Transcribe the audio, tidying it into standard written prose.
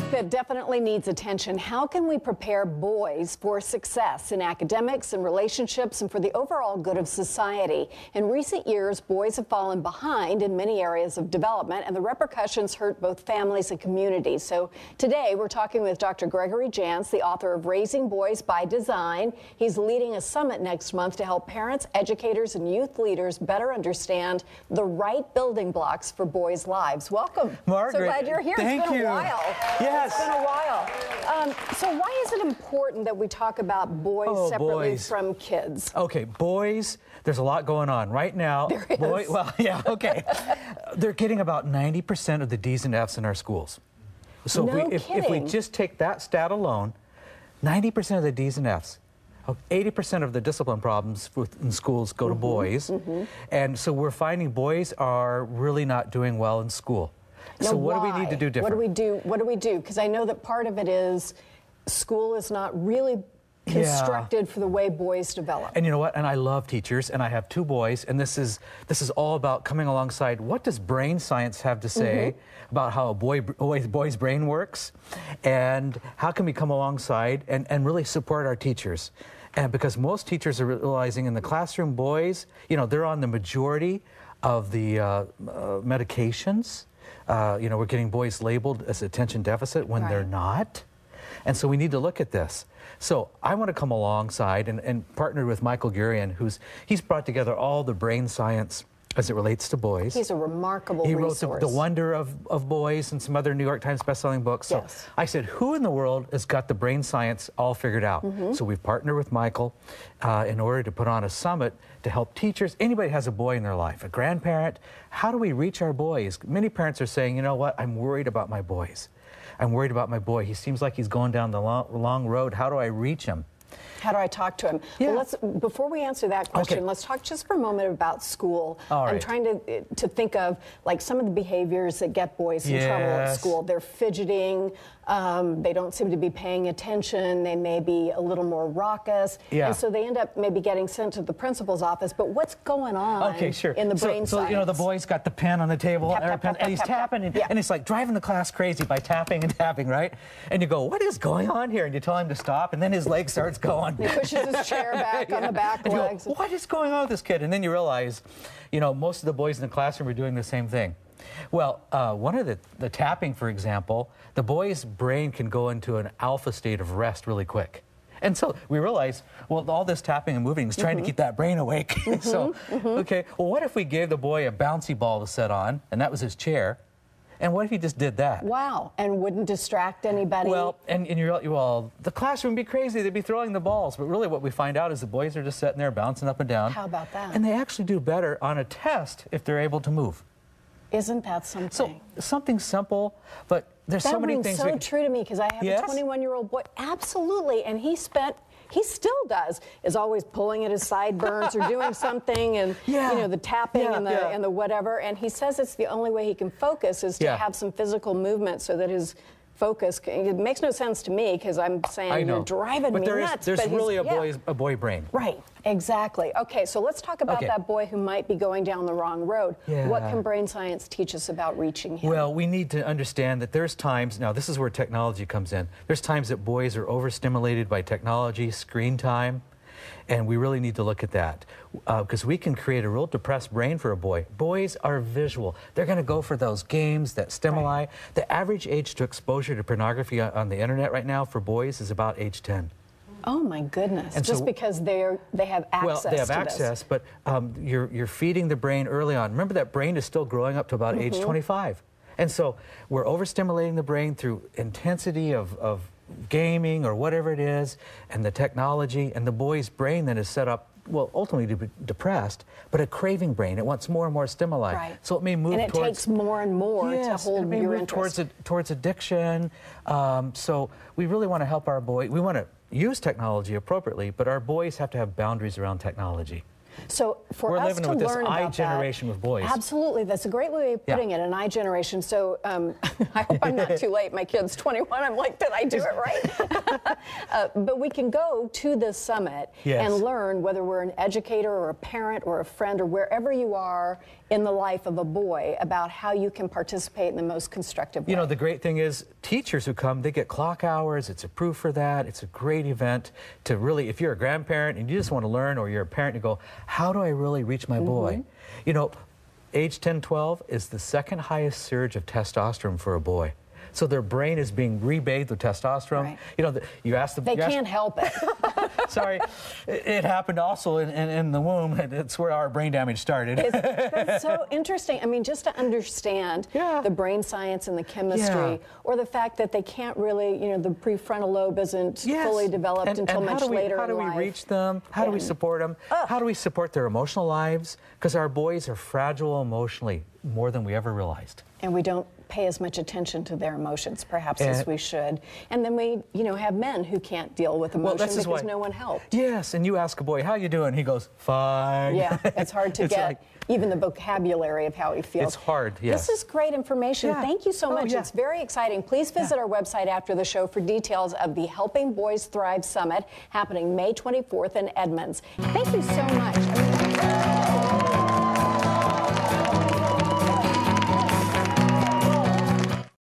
topic that definitely needs attention. How can we prepare boys for success in academics and relationships and for the overall good of society? In recent years, boys have fallen behind in many areas of development, and the repercussions hurt both families and communities. So today, we're talking with Dr. Gregory Jantz, the author of Raising Boys by Design. He's leading a summit next month to help parents, educators, and youth leaders better understand the right building blocks for boys' lives. Welcome. Margaret, so glad you're here. Thank it's been you. a while. Yes. It's been a while. So why is it important that we talk about boys separately from kids? Okay, boys, there's a lot going on right now. There is. Well, yeah, okay. They're getting about 90% of the D's and F's in our schools. So if we just take that stat alone, 90% of the D's and F's, 80% of the discipline problems in schools go to boys. And so we're finding boys are really not doing well in school. Now, so what do we need to do different? What do we do? Because I know that part of it is school is not really constructed for the way boys develop. And you know what? And I love teachers, and I have 2 boys, and this is all about coming alongside. What does brain science have to say about how a boy's brain works, and how can we come alongside and really support our teachers? And because most teachers are realizing in the classroom, boys, you know, they're on the majority of the medications. You know, we're getting boys labeled as attention deficit when they're not. And so we need to look at this. So I want to come alongside and partner with Michael Gurian, he's brought together all the brain science as it relates to boys. He's a remarkable resource. He wrote the Wonder of Boys and some other New York Times bestselling books. So I said, who in the world has got the brain science all figured out? So we've partnered with Michael in order to put on a summit to help teachers. Anybody has a boy in their life, a grandparent. How do we reach our boys? Many parents are saying, you know what, I'm worried about my boys. I'm worried about my boy. He seems like he's going down the long road. How do I reach him? How do I talk to him? Yeah. Well, before we answer that question, let's talk just for a moment about school. I'm trying to think of like some of the behaviors that get boys in trouble at school. They're fidgeting. They don't seem to be paying attention. They may be a little more raucous. And so they end up maybe getting sent to the principal's office. But what's going on in the brain science? So, you know, the boy's got the pen on the table, and he's tapping, and it's like driving the class crazy by tapping and tapping, right? And you go, what is going on here? And you tell him to stop, and then his leg starts going. He pushes his chair back on the back legs. Go, what is going on with this kid? And then you realize, you know, most of the boys in the classroom are doing the same thing. Well, one of the tapping, for example, the boy's brain can go into an alpha state of rest really quick. And so we realize, well, all this tapping and moving is trying to keep that brain awake. Okay, well, what if we gave the boy a bouncy ball to sit on, and that was his chair? And what if he just did that? Wow, and wouldn't distract anybody? Well, and well, the classroom would be crazy. They'd be throwing the balls. But really what we find out is the boys are just sitting there bouncing up and down. How about that? And they actually do better on a test if they're able to move. Isn't that something? So, something simple, but there's so many things. That rings so true to me because I have a 21-year-old boy. Absolutely, and he still does, is always pulling at his sideburns or doing something, and you know, the tapping and the whatever. And he says it's the only way he can focus is to have some physical movement so that his focus. It makes no sense to me because I'm saying you're driving me nuts. There's really a boy brain. Right, exactly. Okay, so let's talk about that boy who might be going down the wrong road. What can brain science teach us about reaching him? Well, we need to understand that there's times, now this is where technology comes in, there's times that boys are overstimulated by technology, screen time, and we really need to look at that because we can create a real depressed brain for a boy. Boys are visual. They're going to go for those games, that stimuli. The average age to exposure to pornography on the internet right now for boys is about age 10. Oh my goodness! And just because they have access. Well, they have access, but you're feeding the brain early on. Remember that brain is still growing up to about age 25, and so we're overstimulating the brain through intensity of gaming or whatever it is, and the technology, and the boy's brain then is set up, well, ultimately to be depressed, but a craving brain. It wants more and more stimuli. So it may move and it takes more and more to hold your interest. Towards addiction. So we really want to help our boy. We want to use technology appropriately, but our boys have to have boundaries around technology. So for We're us living to with this learn I about generation that, with boys. absolutely, that's a great way of putting it, an I generation. So I hope I'm not too late. My kid's 21. I'm like, did I do it right? But we can go to this summit and learn, whether we're an educator or a parent or a friend or wherever you are in the life of a boy, about how you can participate in the most constructive way. You know, the great thing is teachers who come, they get clock hours. It's approved for that. It's a great event to really, if you're a grandparent and you just want to learn, or you're a parent, you go, how do I really reach my boy? You know, age 10, 12 is the second highest surge of testosterone for a boy. So their brain is being rebathed with testosterone. Right. You know, you ask the... They can't help it. Sorry, it happened also in the womb. It's where our brain damage started. That's so interesting. I mean, just to understand the brain science and the chemistry, or the fact that they can't really, you know, the prefrontal lobe isn't fully developed until much later in life. How do we reach them? How do we support them? How do we support their emotional lives? Because our boys are fragile emotionally more than we ever realized. And we don't pay as much attention to their emotions, perhaps, as we should. And then we, you know, have men who can't deal with emotion because no one helped. Yes, and you ask a boy, how you doing? He goes, fine. Yeah, it's hard to get even the vocabulary of how he feels. It's hard, yes. This is great information. Thank you so much. It's very exciting. Please visit our website after the show for details of the Helping Boys Thrive Summit happening May 24th in Edmonds. Thank you so much.